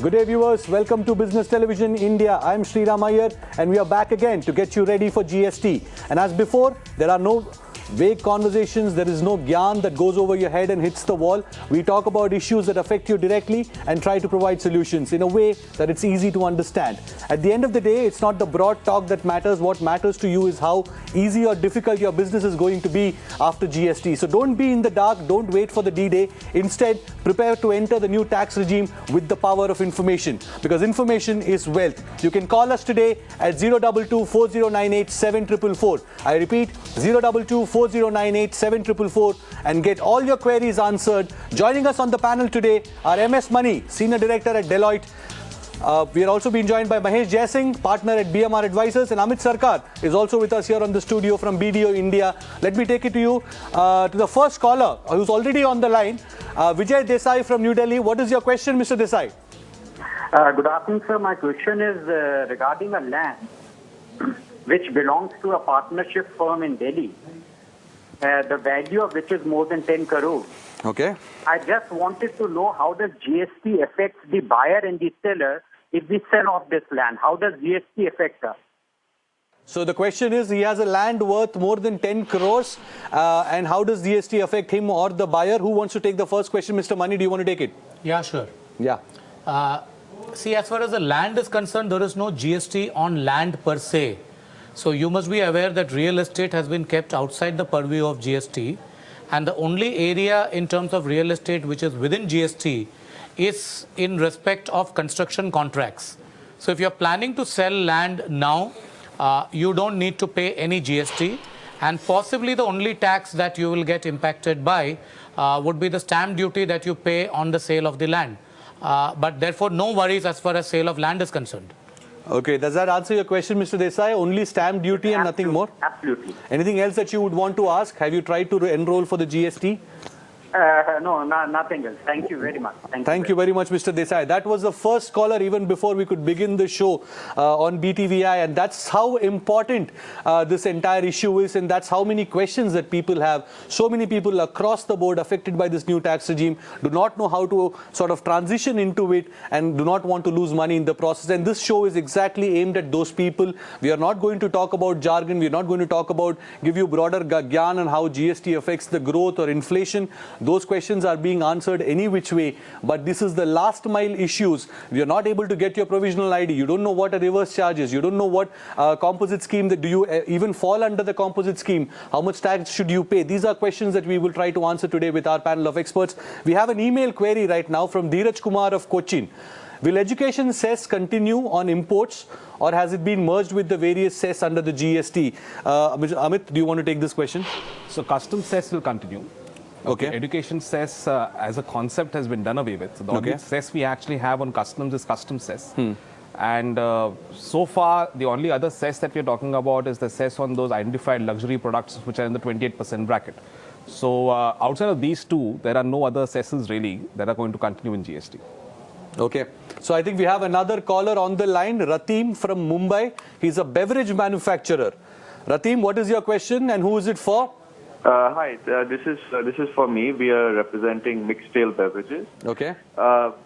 Good day, viewers. Welcome to Business Television India. I'm Sriram Iyer, and we are back again to get you ready for GST. And as before, there are no vague conversations. There is no gyan that goes over your head and hits the wall. We talk about issues that affect you directly and try to provide solutions in a way that it's easy to understand. At the end of the day, it's not the broad talk that matters. What matters to you is how easy or difficult your business is going to be after GST. So don't be in the dark. Don't wait for the D-Day. Instead, prepare to enter the new tax regime with the power of information, because information is wealth. You can call us today at 022 4098 7444. I repeat, 022 4098 7444, and get all your queries answered. Joining us on the panel today are MS Mani, Senior Director at Deloitte. We are also being joined by Mahesh Jaisingh, partner at BMR Advisors, and Amit Sarkar is also with us here on the studio from BDO India. Let me take it to you, to the first caller who's already on the line, Vijay Desai from New Delhi. What is your question, Mr. Desai? Good afternoon, sir. My question is regarding a land which belongs to a partnership firm in Delhi, the value of which is more than 10 crores. Okay. I just wanted to know how does GST affect the buyer and the seller if we sell off this land? How does GST affect us? So the question is, he has a land worth more than 10 crores, and how does GST affect him or the buyer? Who wants to take the first question? Mr. Mani, do you want to take it? Yeah, sure. Yeah. See, as far as the land is concerned, there is no GST on land per se. So you must be aware that real estate has been kept outside the purview of GST. And the only area in terms of real estate which is within GST is in respect of construction contracts. So if you're planning to sell land now, you don't need to pay any GST. And possibly the only tax that you will get impacted by would be the stamp duty that you pay on the sale of the land. But therefore, no worries as far as sale of land is concerned. Okay, does that answer your question, Mr. Desai? Only stamp duty and nothing more? Absolutely. Anything else that you would want to ask? Have you tried to enroll for the GST? No, nothing else. Thank you very much. Thank you very much, Mr. Desai. That was the first caller even before we could begin the show on BTVI, and that's how important this entire issue is, and that's how many questions that people have. So many people across the board affected by this new tax regime do not know how to sort of transition into it and do not want to lose money in the process. And this show is exactly aimed at those people. We are not going to talk about jargon. We are not going to talk about, give you broader gyan on how GST affects the growth or inflation. Those questions are being answered any which way, but this is the last mile issues. We are not able to get your provisional ID. You don't know what a reverse charge is. You don't know what composite scheme, that do you even fall under the composite scheme? How much tax should you pay? These are questions that we will try to answer today with our panel of experts. We have an email query right now from Dheeraj Kumar of Cochin. Will education cess continue on imports, or has it been merged with the various cess under the GST? Amit, do you want to take this question? So customs cess will continue. Okay. Education cess as a concept has been done away with. So the only cess we actually have on customs is customs cess. And so far, the only other cess that we're talking about is the cess on those identified luxury products which are in the 28% bracket. So outside of these two, there are no other cesses really that are going to continue in GST. Okay. So I think we have another caller on the line, Ratim from Mumbai. He's a beverage manufacturer. Ratim, what is your question and who is it for? Hi, this is for me. We are representing mixed tail beverages. Okay.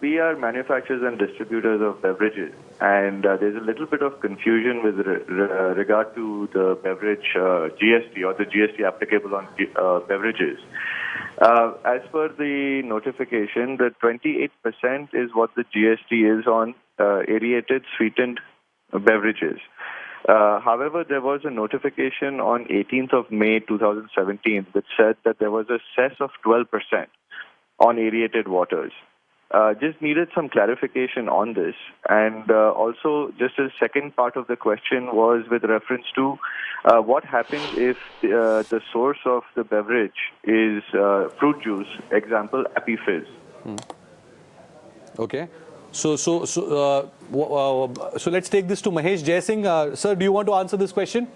We are manufacturers and distributors of beverages, and there's a little bit of confusion with regard to the beverage GST or the GST applicable on beverages. As per the notification, the 28% is what the GST is on aerated sweetened beverages. However, there was a notification on 18th of May 2017 which said that there was a cess of 12% on aerated waters. Just needed some clarification on this. And also, just a second part of the question was with reference to what happens if the source of the beverage is fruit juice, example, Appy Fizz. Okay. So let's take this to Mahesh Jaisingh. Sir, do you want to answer this question?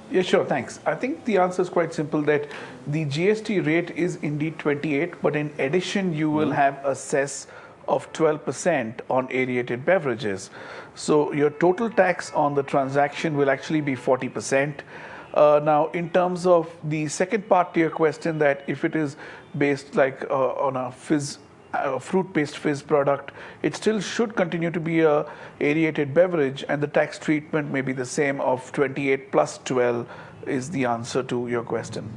Yeah, sure, thanks. I think the answer is quite simple, that the GST rate is indeed 28, but in addition, you will have a cess of 12% on aerated beverages. So your total tax on the transaction will actually be 40%. Now, in terms of the second part to your question, that if it is based like on a fruit-based fizz product, it still should continue to be a aerated beverage, and the tax treatment may be the same of 28 plus 12 is the answer to your question.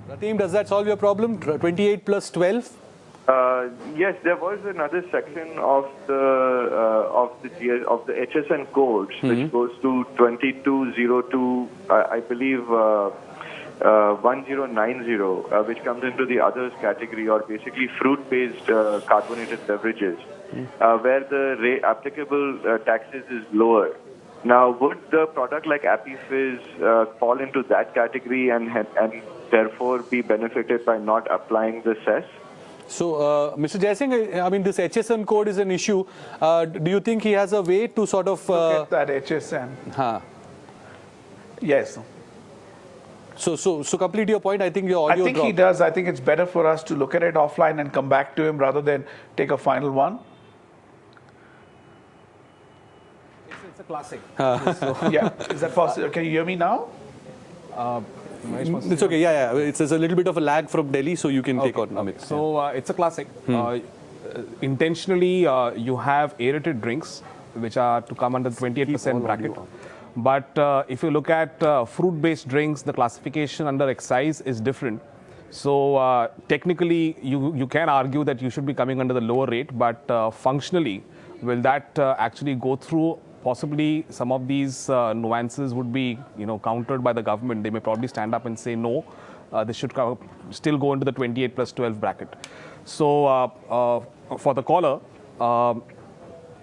Ratim, does that solve your problem? 28 plus 12? Yes, there was another section of the HSN codes which goes to 2202, I believe 1090, which comes into the others category, or basically fruit-based carbonated beverages, where the applicable taxes is lower. Now, would the product like Appy Fizz fall into that category and therefore be benefited by not applying the cess? So, Mr. Jaisingh, I mean, this HSN code is an issue. Do you think he has a way to sort of... Look at that HSN. Yes. So complete your point. I think your audio I think he does. I think it's better for us to look at it offline and come back to him rather than take a final one. It's a classic. Yeah. Is that possible? Can you hear me now? It's okay. Yeah. It's a little bit of a lag from Delhi, so you can take on Amit. So it's a classic. Intentionally, you have aerated drinks, which are to come under the 28% bracket. But if you look at fruit-based drinks, the classification under excise is different. So technically, you can argue that you should be coming under the lower rate, but functionally, will that actually go through? Possibly some of these nuances would be, countered by the government. They may probably stand up and say, no, this should still go into the 28 plus 12 bracket. So for the caller,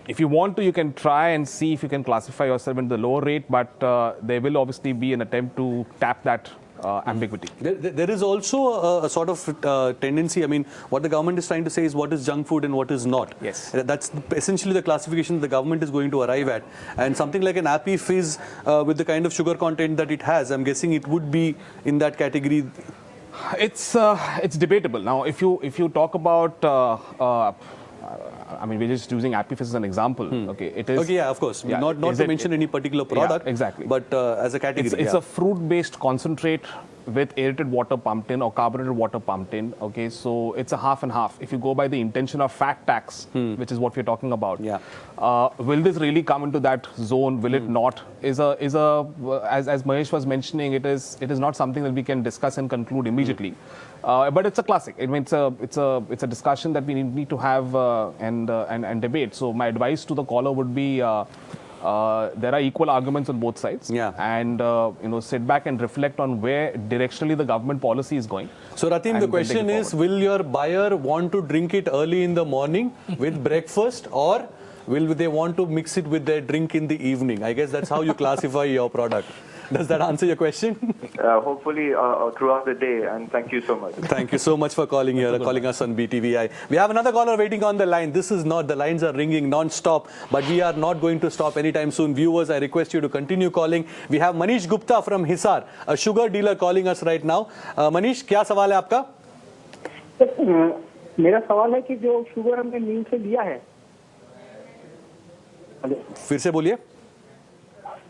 if you want to, you can try and see if you can classify yourself into the lower rate, but there will obviously be an attempt to tap that ambiguity. There is also a sort of tendency. I mean, what the government is trying to say is what is junk food and what is not. Yes. That's essentially the classification the government is going to arrive at. And something like an Appy Fizz with the kind of sugar content that it has, I'm guessing it would be in that category. It's debatable. Now, if you talk about I mean, we're just using Appy Fizz as an example. Okay, it is. Okay, yeah, of course. Yeah, not to mention any particular product. Yeah, exactly. But as a category, it's a fruit-based concentrate with aerated water pumped in or carbonated water pumped in. Okay, so it's a half and half. If you go by the intention of fat tax, which is what we're talking about, will this really come into that zone? Will it not? As Mahesh was mentioning, it is not something that we can discuss and conclude immediately. But it's a classic. I mean, it's a discussion that we need to have and debate. So my advice to the caller would be, there are equal arguments on both sides. Yeah. And sit back and reflect on where directionally the government policy is going. So Ratim, the question is, will your buyer want to drink it early in the morning with breakfast, or will they want to mix it with their drink in the evening? I guess that's how you classify your product. Does that answer your question? Hopefully throughout the day, and thank you so much. Thank you so much for calling us on BTVI. We have another caller waiting on the line. The lines are ringing non-stop, but we are not going to stop anytime soon. Viewers, I request you to continue calling. We have Manish Gupta from Hisar, a sugar dealer, calling us right now. Manish, क्या सवाल है आपका? मेरा सवाल है कि जो sugar हमने मिल से लिया है, फिर से बोलिए.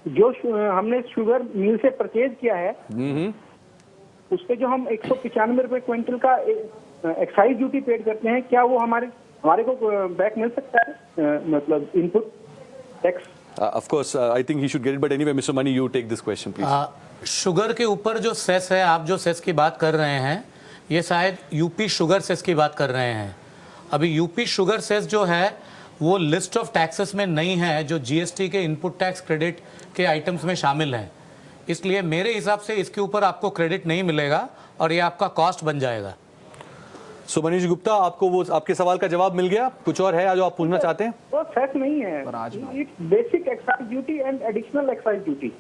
जो हमने शुगर मिल से परचेज किया है, उस पे जो हम 195 रुपए क्विंटल का एक्साइज ड्यूटी पेड करते हैं, क्या वो हमारे को बैक मिल सकता है, मतलब input tax? Of course, I think he should get it, but anyway, Mr. Mani, you take this question, please. Sugar के ऊपर जो सेस है, आप जो सेस की बात कर रहे हैं, ये शायद यूपी शुगर सेस की बात कर रहे हैं. अभी यूपी शुगर सेस जो है, वो लिस्ट ऑफ टैक्सेस में नहीं है जो जीएसटी के इनपुट टैक्स क्रेडिट के आइटम्स में शामिल हैं. इसलिए मेरे हिसाब से इसके ऊपर आपको क्रेडिट नहीं मिलेगा और ये आपका कॉस्ट बन जाएगा. सो मनीष गुप्ता, आपको वो आपके सवाल का जवाब मिल गया? कुछ और है जो आप पूछना चाहते हैं? वो सेस नहीं है, it's basic excise duty and additional excise duty.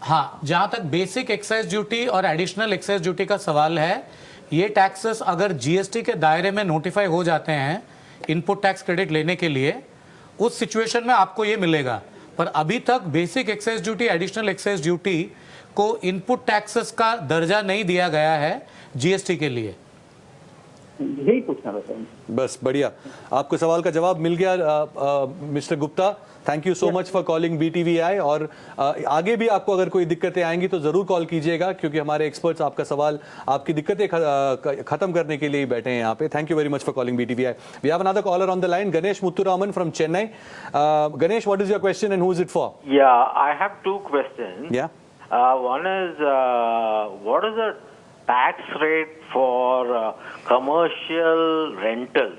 हाँ, जहाँ तक बेसिक एक्साइज ड्यूटी और एडिशनल एक्साइज ड्यूटी का सवाल है, ये टैक्सेस अगर जीएसटी के दायरे में नोटिफाई हो जाते हैं इनपुट टैक्स क्रेडिट लेने के लिए, उस सिचुएशन में आपको ये मिलेगा. पर अभी तक basic excise duty, additional excise duty को इनपुट टैक्सेस का दर्जा नहीं दिया गया है जीएसटी के लिए. यही पूछना था सर। बस बढ़िया, आपको सवाल का जवाब मिल गया mister Gupta. Thank you so much for calling BTVI। और आगे भी आपको अगर कोई दिक्कतें आएंगी तो ज़रूर कॉल कीजिएगा, क्योंकि हमारे एक्सपर्ट्स आपका सवाल, आपकी दिक्कतें खत्म करने के लिए ही बैठे हैं यहाँ पे। Thank you very much for calling BTVI। We have another caller on the line, Ganesh Muthuraman from Chennai. Ganesh, what is your question and who is it for? Yeah, I have two questions. Yeah. One is, what is the tax rate for commercial rentals?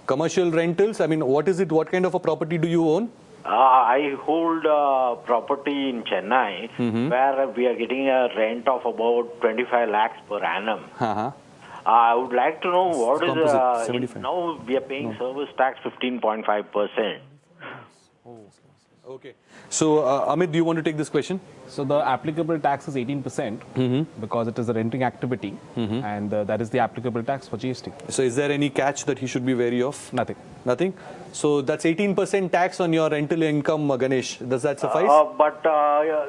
Commercial rentals, I mean, what is it? What kind of a property do you own? I hold property in Chennai where we are getting a rent of about 25 lakhs per annum. I would like to know what is now we are paying service tax 15.5%. Okay. So, Amit, do you want to take this question? So the applicable tax is 18% because it is a renting activity, and that is the applicable tax for GST. So is there any catch that he should be wary of? Nothing. Nothing? So that's 18% tax on your rental income, Ganesh. Does that suffice? But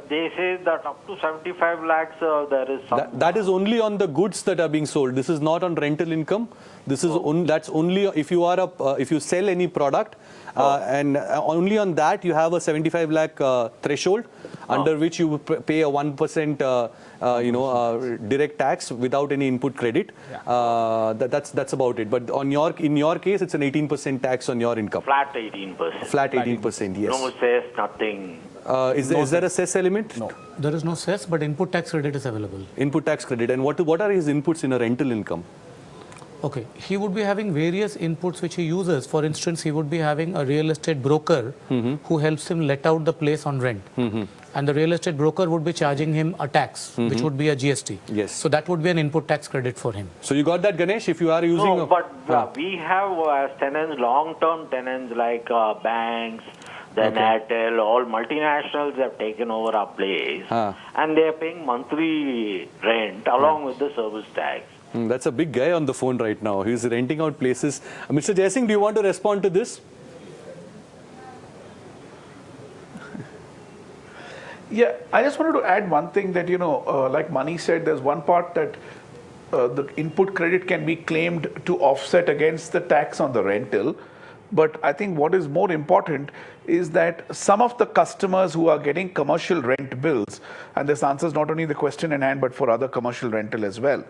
they say that up to 75 lakhs there is some... That is only on the goods that are being sold. This is not on rental income. This is that's only if you are if you sell any product, and only on that you have a 75 lakh threshold, under which you pay a 1% direct tax without any input credit. That's about it. But on in your case, it's an 18% tax on your income. Flat 18%. Flat 18%. Yes. No cess, nothing. Is there a cess element? No. There is no cess, but input tax credit is available. Input tax credit. And what are his inputs in a rental income? Okay, he would be having various inputs which he uses. For instance, he would be having a real estate broker who helps him let out the place on rent. And the real estate broker would be charging him a tax, which would be a GST. Yes. So that would be an input tax credit for him. So you got that, Ganesh? If you are using... No, but we have tenants, long-term tenants like banks, then Airtel, all multinationals have taken over our place. And they are paying monthly rent along with the service tax. That's a big guy on the phone right now. He's renting out places. Mr. Jaisingh, do you want to respond to this? Yeah, I just wanted to add one thing that, like Mani said, there's one part that the input credit can be claimed to offset against the tax on the rental. But I think what is more important is that some of the customers who are getting commercial rent bills, and this answers not only the question in hand, but for other commercial rental as well.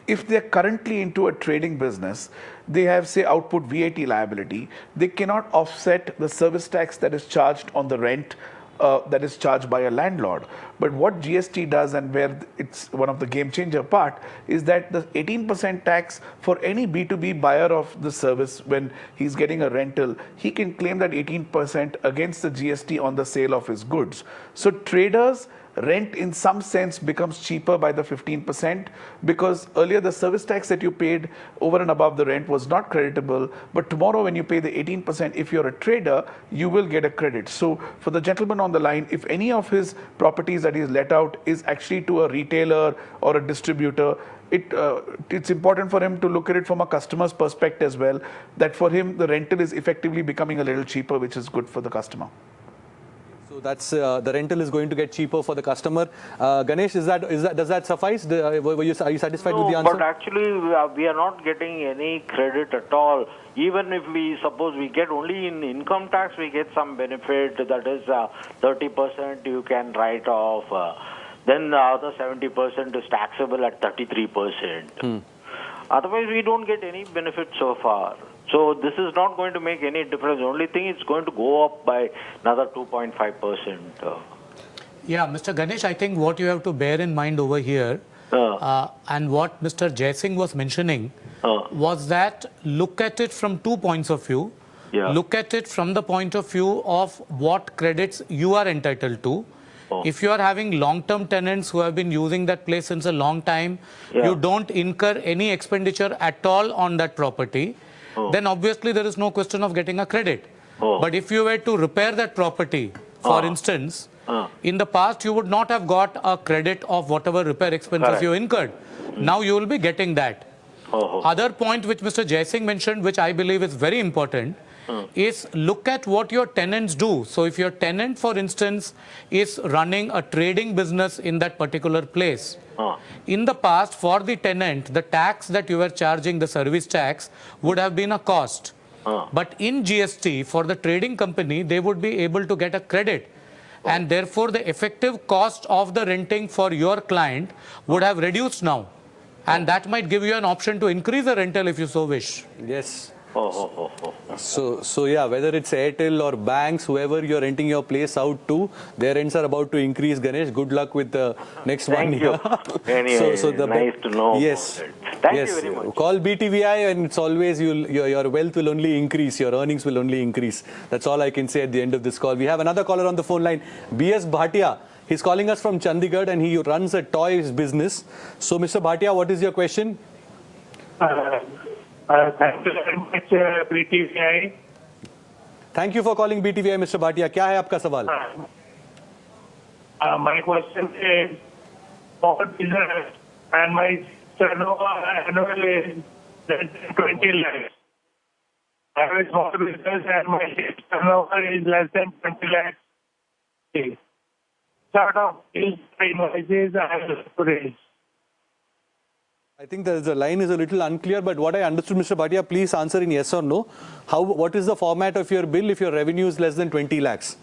If they're currently into a trading business, they have, say, output VAT liability, they cannot offset the service tax that is charged on the rent that is charged by a landlord. But what GST does, and where it's one of the game changer part, is that the 18% tax for any B2B buyer of the service, when he's getting a rental, he can claim that 18% against the GST on the sale of his goods. So traders, rent in some sense becomes cheaper by the 15%, because earlier the service tax that you paid over and above the rent was not creditable, but tomorrow when you pay the 18%, if you're a trader, you will get a credit. So for the gentleman on the line, if any of his properties that he's let out is actually to a retailer or a distributor, it's important for him to look at it from a customer's perspective as well, that for him the rental is effectively becoming a little cheaper, which is good for the customer. So that's the rental is going to get cheaper for the customer. Ganesh, does that suffice? Are you satisfied with the answer? But actually we are not getting any credit at all. Even if we suppose we get only in income tax, we get some benefit, that is 30% you can write off. Then the other 70% is taxable at 33%. Otherwise, we don't get any benefit so far. So this is not going to make any difference. The only thing is going to go up by another 2.5%. Yeah, Mr. Ganesh, I think what you have to bear in mind over here, and what Mr. Jaisingh was mentioning, was that look at it from 2 points of view. Look at it from the point of view of what credits you are entitled to. If you are having long-term tenants who have been using that place since a long time, you don't incur any expenditure at all on that property, then obviously there is no question of getting a credit. But if you were to repair that property, for instance, in the past you would not have got a credit of whatever repair expenses you incurred. Now you will be getting that. Other point which Mr. Jaisingh mentioned, which I believe is very important, is look at what your tenants do. So if your tenant, for instance, is running a trading business in that particular place, in the past, for the tenant, the tax that you were charging, the service tax, would have been a cost. But in GST, for the trading company, they would be able to get a credit. And therefore, the effective cost of the renting for your client would have reduced now. And that might give you an option to increase the rental if you so wish. Yes. So yeah, whether it's Airtel or banks, whoever you're renting your place out to, their rents are about to increase. Ganesh, good luck with the next one. Thank you. Anyway, nice to know. Yes. Thank you very much. Call BTVI and it's always your wealth will only increase, your earnings will only increase. That's all I can say at the end of this call. We have another caller on the phone line, B.S. Bhatia. He's calling us from Chandigarh and he runs a toys business. So Mr. Bhatia, what is your question? Thank you very much, BTVI. Thank you for calling BTVI, Mr. Bhatia. क्या है आपका सवाल? My question is, small business and my turnover annual is less than 20 lakhs. I have a small business and my turnover is less than 20 lakhs. Sort of invoices I have to raise. I think the line is a little unclear, but what I understood, Mr. Bhatia, please answer in yes or no. What is the format of your bill if your revenue is less than 20 lakhs?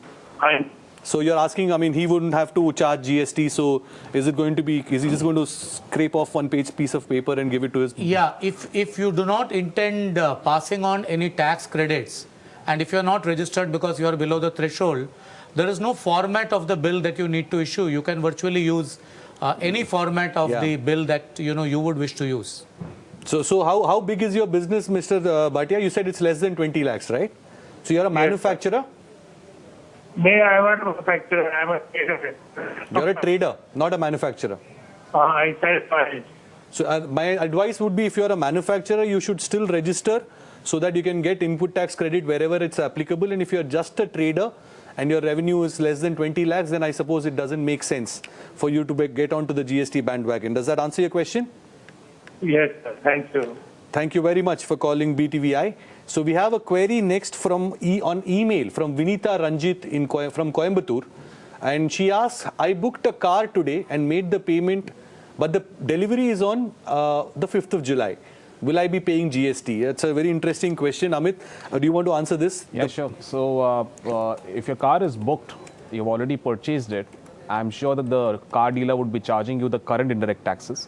So you're asking, I mean, he wouldn't have to charge GST, so is he just going to scrape off one piece of paper and give it to his... Yeah, if you do not intend passing on any tax credits, and if you're not registered because you are below the threshold, there is no format of the bill that you need to issue. You can virtually use any format of the bill that you would wish to use. So how big is your business, Mr. Bhatia? You said it's less than 20 lakhs, right? So you're a manufacturer? No, I'm a manufacturer. I'm a trader. You're a trader, not a manufacturer. I sell. So my advice would be, if you're a manufacturer, you should still register so that you can get input tax credit wherever it's applicable. And if you're just a trader and your revenue is less than 20 lakhs, then I suppose it doesn't make sense for you to get onto the GST bandwagon. Does that answer your question? Yes, sir. Thank you. Thank you very much for calling BTVI. So we have a query next on email from Vinita Ranjit from Coimbatore. And she asks, I booked a car today and made the payment, but the delivery is on the 5th of July. Will I be paying GST? That's a very interesting question. Amit, do you want to answer this? Yeah, sure. So if your car is booked, you've already purchased it, I'm sure that the car dealer would be charging you the current indirect taxes.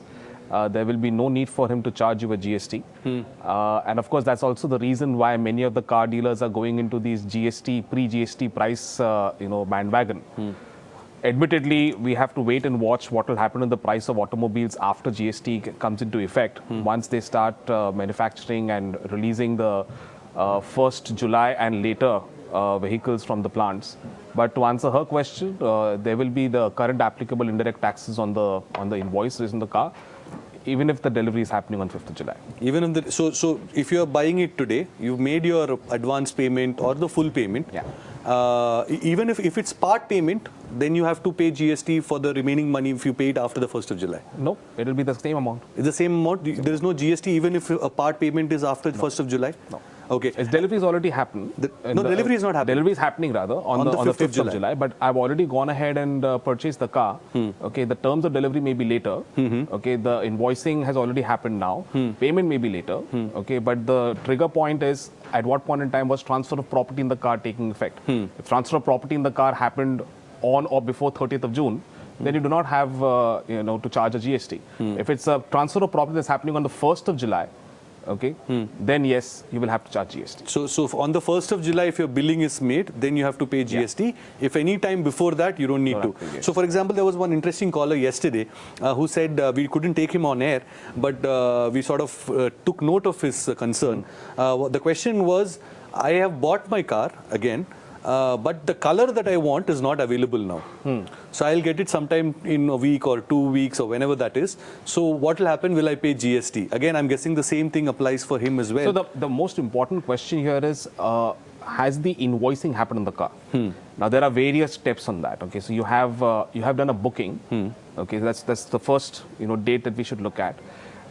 There will be no need for him to charge you a GST. And of course, that's also the reason why many of the car dealers are going into these GST, pre-GST price, bandwagon. Admittedly, we have to wait and watch what will happen in the price of automobiles after GST comes into effect. Once they start manufacturing and releasing the 1st July and later vehicles from the plants. But to answer her question, there will be the current applicable indirect taxes on the invoices in the car, even if the delivery is happening on 5th of July. Even if so if you are buying it today, you've made your advance payment or the full payment. Even if it's part payment, then you have to pay GST for the remaining money if you pay it after the 1st of July. No, it will be the same amount. It's the same amount? There is no GST even if a part payment is after the 1st of July? No. Okay. Its delivery is already happened. Delivery is not happening. Delivery is happening rather on the 5th of July. But I've already gone ahead and purchased the car. Okay, the terms of delivery may be later. Okay, the invoicing has already happened now. Payment may be later. Okay, but the trigger point is at what point in time was transfer of property in the car taking effect. If transfer of property in the car happened on or before 30th of June, then you do not have to charge a GST. If it's a transfer of property that's happening on the 1st of July, okay, then yes, you will have to charge GST. So on the 1st of July, if your billing is made, then you have to pay GST. If any time before that, you don't need to. So for example, there was one interesting caller yesterday who said we couldn't take him on air, but we sort of took note of his concern. The question was, I have bought my car again, but the color that I want is not available now. So I'll get it sometime in a week or 2 weeks or whenever that is. So what will happen? Will I pay GST? Again, I'm guessing the same thing applies for him as well. So the most important question here is, has the invoicing happened on the car? Now there are various steps on that. Okay, so you have done a booking. Okay, that's the first date that we should look at.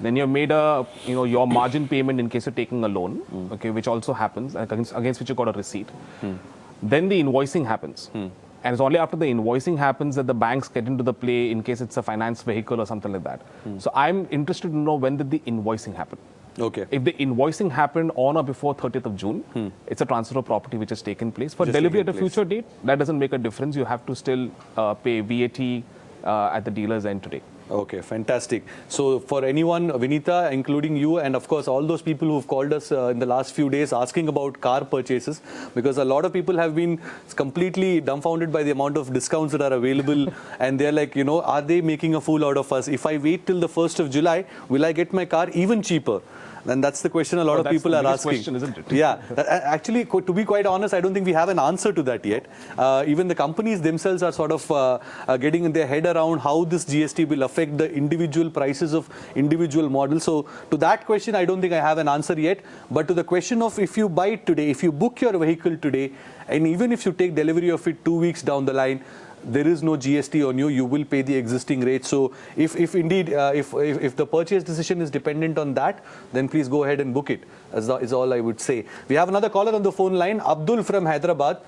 Then you've made a, your margin payment in case you're taking a loan, okay, which also happens, against which you got a receipt. Then the invoicing happens. And it's only after the invoicing happens that the banks get into the play in case it's a finance vehicle or something like that. So I'm interested to know, when did the invoicing happen? Okay. If the invoicing happened on or before 30th of June, it's a transfer of property which has taken place. For delivery at a future date, that doesn't make a difference. You have to still pay VAT at the dealer's end today. Okay, fantastic. So for anyone, Vinita, including you, and of course all those people who've called us in the last few days asking about car purchases, because a lot of people have been completely dumbfounded by the amount of discounts that are available, and they're like, are they making a fool out of us? If I wait till the 1st of July, will I get my car even cheaper? And that's the question a lot of people are asking. Question, isn't it? Yeah. Actually, to be quite honest, I don't think we have an answer to that yet. Even the companies themselves are sort of getting their head around how this GST will affect the individual prices of individual models. So to that question, I don't think I have an answer yet. But to the question of if you buy it today, if you book your vehicle today, and even if you take delivery of it 2 weeks down the line, there is no GST on you. You will pay the existing rate. So if indeed, if the purchase decision is dependent on that, then please go ahead and book it, is all I would say. We have another caller on the phone line, Abdul from Hyderabad.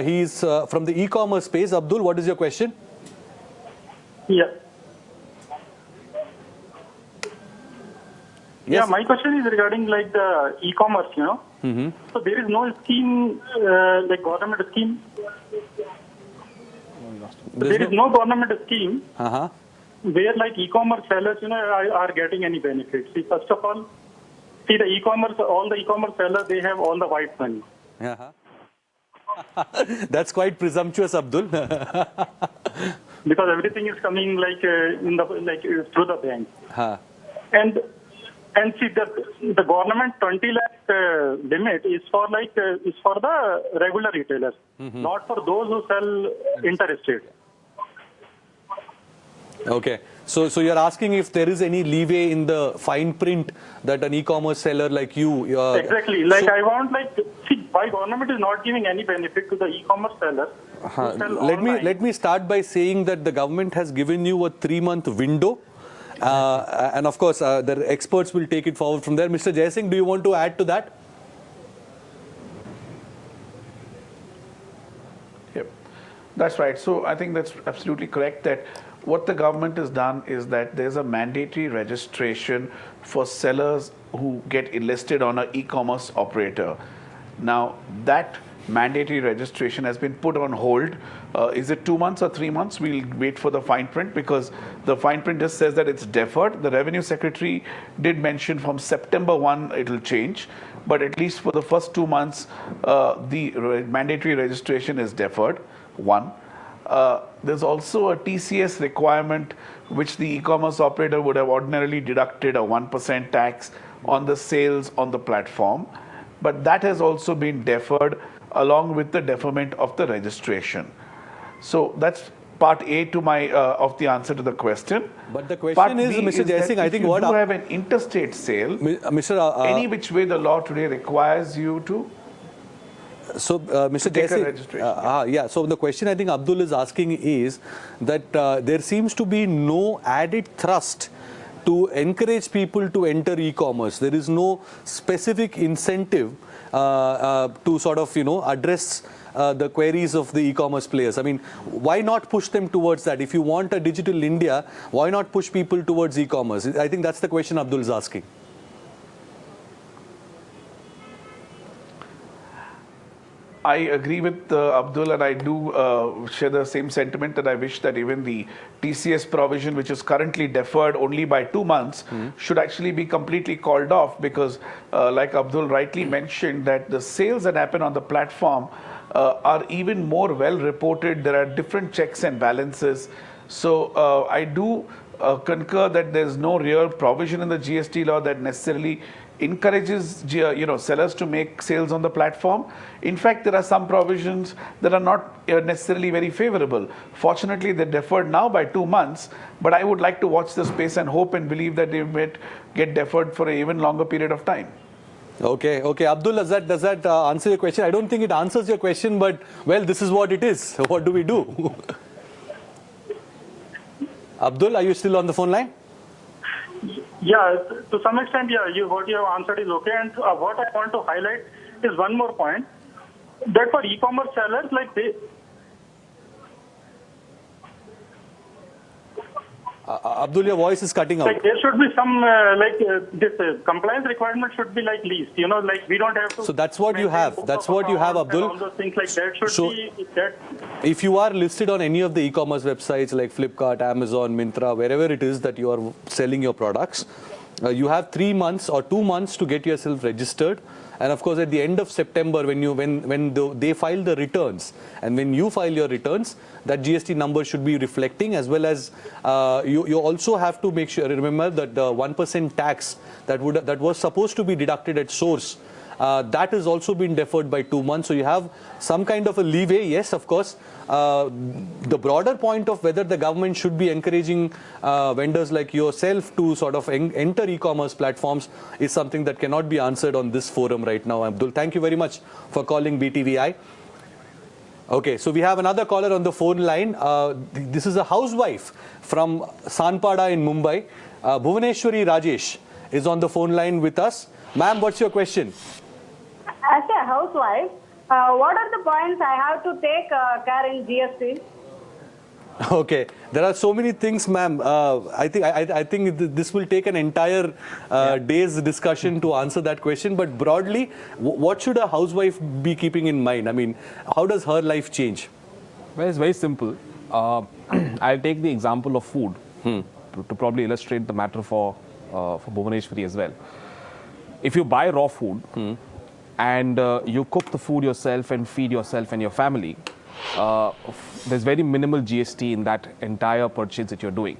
He's from the e-commerce space. Abdul, what is your question? Yeah. Yes. Yeah, my question is regarding like the e-commerce, So there is no scheme, like government scheme. There is no government scheme where like e-commerce sellers, are getting any benefits. See, first of all, see the e-commerce, all the e-commerce sellers, they have all the white money. That's quite presumptuous, Abdul. Because everything is coming like through the bank. And see the government 20 lakh limit is for the regular retailers, not for those who sell inter-estate. Okay. So you're asking if there is any leeway in the fine print that an e-commerce seller like you... exactly. Like I want see, why government is not giving any benefit to the e-commerce sellers? Let me start by saying that the government has given you a 3-month window. And of course, the experts will take it forward from there. Mr. Jaisingh, do you want to add to that? Yep, that's right. So I think that's absolutely correct that what the government has done is that there's a mandatory registration for sellers who get enlisted on an e-commerce operator. Now, that mandatory registration has been put on hold. Is it 2 months or 3 months? We'll wait for the fine print because the fine print just says that it's deferred. The Revenue Secretary did mention from September 1 it'll change, but at least for the first 2 months, the mandatory registration is deferred. One. There's also a TCS requirement which the e-commerce operator would have ordinarily deducted a 1% tax on the sales on the platform, but that has also been deferred along with the deferment of the registration. So that's part A to my of the answer to the question. But the question is, Mr. Jaisingh, I think what if you have an interstate sale, any which way the law today requires you to. So, Mr. Jaisingh, so the question I think Abdul is asking is that there seems to be no added thrust to encourage people to enter e-commerce. There is no specific incentive to sort of, address the queries of the e-commerce players. I mean, why not push them towards that? If you want a digital India, why not push people towards e-commerce? I think that's the question Abdul is asking. I agree with Abdul, and I do share the same sentiment that I wish that even the TCS provision, which is currently deferred only by 2 months, should actually be completely called off because, like Abdul rightly mentioned, that the sales that happen on the platform are even more well reported. There are different checks and balances. So I do concur that there's no real provision in the GST law that necessarily encourages sellers to make sales on the platform. In fact, there are some provisions that are not necessarily very favorable. Fortunately, they're deferred now by 2 months, but I would like to watch the space and hope and believe that they might get deferred for an even longer period of time. Okay. Abdul, does that answer your question? I don't think it answers your question, but well, this is what it is. What do we do? Abdul, are you still on the phone line? Yeah, to some extent, yeah, what you have answered is okay. And what I want to highlight is one more point, that for e-commerce sellers, like Abdul, your voice is cutting out. like there should be some this compliance requirement should be like least. Like we don't have to. So that's what you have. That's what you have, Abdul. All those things like that should be that. If you are listed on any of the e-commerce websites like Flipkart, Amazon, Myntra, wherever it is that you are selling your products, you have 3 months or 2 months to get yourself registered. And of course, at the end of September, when they file the returns, and when you file your returns, that GST number should be reflecting, as well as you also have to make sure, remember that the 1% tax that was supposed to be deducted at source, that has also been deferred by 2 months. So you have some kind of a leeway. Yes, of course. The broader point of whether the government should be encouraging vendors like yourself to sort of enter e-commerce platforms is something that cannot be answered on this forum right now. Abdul, thank you very much for calling BTVI. Okay, so we have another caller on the phone line. This is a housewife from Sanpada in Mumbai. Bhuvaneshwari Rajesh is on the phone line with us. Ma'am, what's your question? As a housewife, what are the points I have to take care in GST? Okay, there are so many things, ma'am. I think this will take an entire day's discussion to answer that question. But broadly, what should a housewife be keeping in mind? I mean, how does her life change? Well, it's very simple. I'll take the example of food to probably illustrate the matter for Bhuvaneshwari as well. If you buy raw food and you cook the food yourself and feed yourself and your family, there's very minimal GST in that entire purchase that you're doing.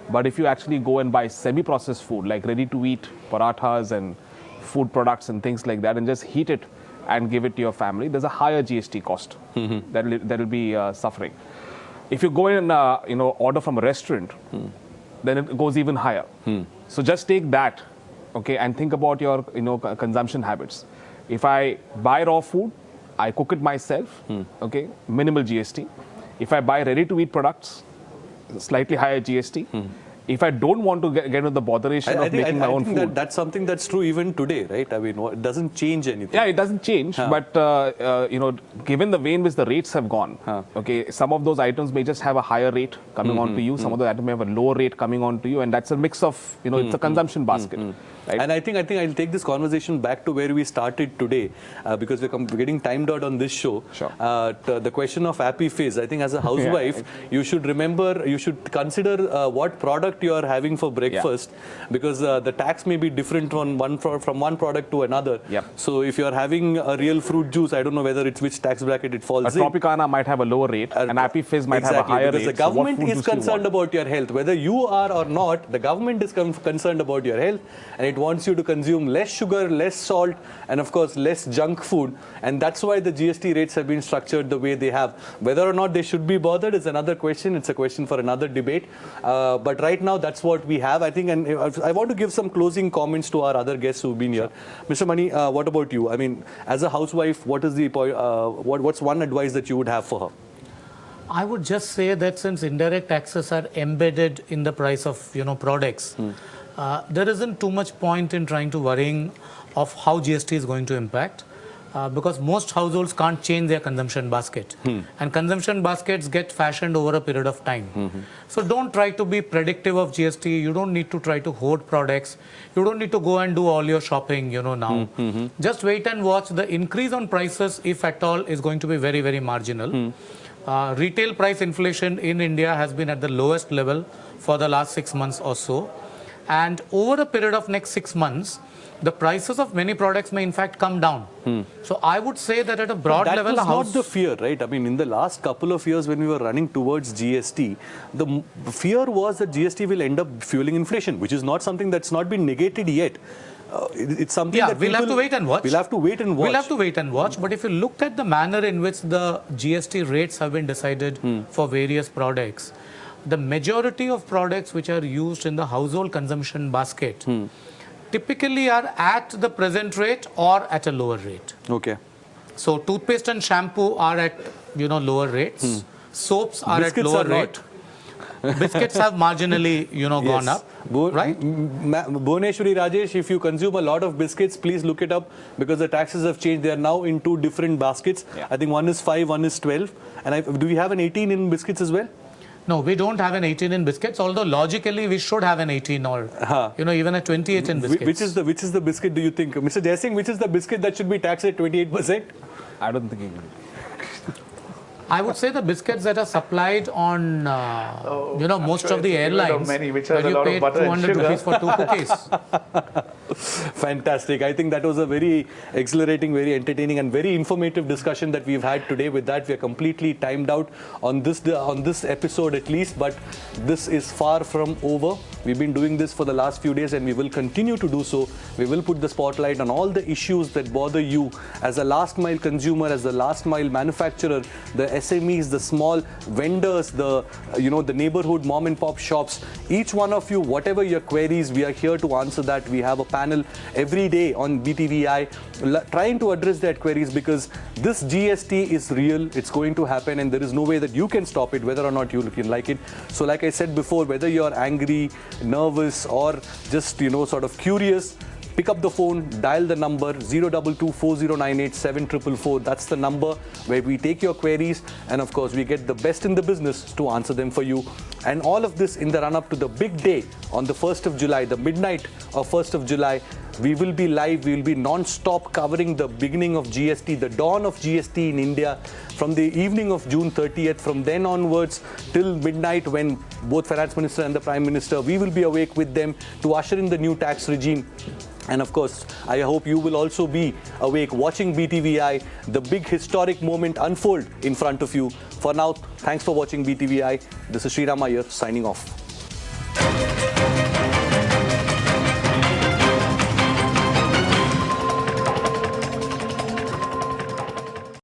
But if you actually go and buy semi-processed food, like ready-to-eat parathas and food products and things like that, and just heat it and give it to your family, there's a higher GST cost that will be suffering. If you go and order from a restaurant, then it goes even higher. So just take that, okay, and think about your consumption habits. If I buy raw food, I cook it myself, okay, minimal GST. If I buy ready-to-eat products, slightly higher GST. If I don't want to get into the botheration of making my own food. That's something that's true even today, right? I mean, it doesn't change anything. Yeah, it doesn't change. But, given the way in which the rates have gone, okay, some of those items may just have a higher rate coming on to you. Some of the items may have a lower rate coming on to you. And that's a mix of, it's a consumption basket. Right? And I think I'll take this conversation back to where we started today, because we're getting timed out on this show. Sure. The question of Happy Fizz. I think as a housewife, you should remember, you should consider what product you are having for breakfast, because the tax may be different from one product to another. So if you are having a real fruit juice, I don't know whether it's which tax bracket it falls in. A Tropicana might have a lower rate, and Happy Fizz might have a higher rate. Because the government is concerned about your health. Whether you are or not, the government is concerned about your health, and it wants you to consume less sugar, less salt, and of course less junk food. And that's why the GST rates have been structured the way they have. Whether or not they should be bothered is another question. It's a question for another debate. But right now, that's what we have, I think. And I want to give some closing comments to our other guests who've been here. Mr. Mani, what about you? I mean, as a housewife, what is the what's one advice that you would have for her? I would just say that since indirect taxes are embedded in the price of products, there isn't too much point in trying to worrying of how GST is going to impact, because most households can't change their consumption basket, and consumption baskets get fashioned over a period of time. So don't try to be predictive of GST. You don't need to try to hoard products. You don't need to go and do all your shopping, now. Just wait and watch. The increase on prices, if at all, is going to be very, very marginal. Retail price inflation in India has been at the lowest level for the last 6 months or so. And over a period of next 6 months, the prices of many products may in fact come down. So I would say that at a broad level, that was not the fear, right? I mean, in the last couple of years when we were running towards GST, the fear was that GST will end up fueling inflation, which is not something that's not been negated yet. It's something that we'll have to wait and watch. We'll have to wait and watch. We'll have to wait and watch. But if you look at the manner in which the GST rates have been decided for various products, the majority of products which are used in the household consumption basket typically are at the present rate or at a lower rate. Okay. So toothpaste and shampoo are at lower rates. Soaps are Biscuits at lower are rate. biscuits have marginally, gone up. Right? Bhuvneshwari Rajesh, if you consume a lot of biscuits, please look it up because the taxes have changed. They are now in 2 different baskets. Yeah. I think one is 5, one is 12. And do we have an 18 in biscuits as well? No, we don't have an 18 in biscuits, although logically we should have an 18 or, even a 28 in biscuits. Which is the biscuit do you think? Mr. Jaisingh, which is the biscuit that should be taxed at 28%? I don't think I would say the biscuits that are supplied on, most of the airlines, many, which where has a you lot pay of butter and 200 sugar. rupees for 2 cookies. Fantastic. I think that was a very exhilarating, very entertaining and very informative discussion that we've had today. With that, we are completely timed out on this episode at least, but this is far from over. We've been doing this for the last few days and we will continue to do so. We will put the spotlight on all the issues that bother you as a last mile consumer, as a last mile manufacturer, the SMEs, the small vendors, the neighborhood mom and pop shops. Each one of you, whatever your queries, we are here to answer that. We have a panel every day on BTVI trying to address that queries because this GST is real. It's going to happen and there is no way that you can stop it, whether or not you can like it. So like I said before, whether you're angry, nervous or just, sort of curious, pick up the phone, dial the number 022-4098-7444. That's the number where we take your queries and of course we get the best in the business to answer them for you. And all of this in the run up to the big day on the 1st of July, the midnight of 1st of July. We will be live, we will be non-stop covering the beginning of GST, the dawn of GST in India from the evening of June 30th. From then onwards till midnight when both Finance Minister and the Prime Minister, we will be awake with them to usher in the new tax regime. And of course, I hope you will also be awake watching BTVI, the big historic moment unfold in front of you. For now, thanks for watching BTVI. This is Sriram Iyer signing off.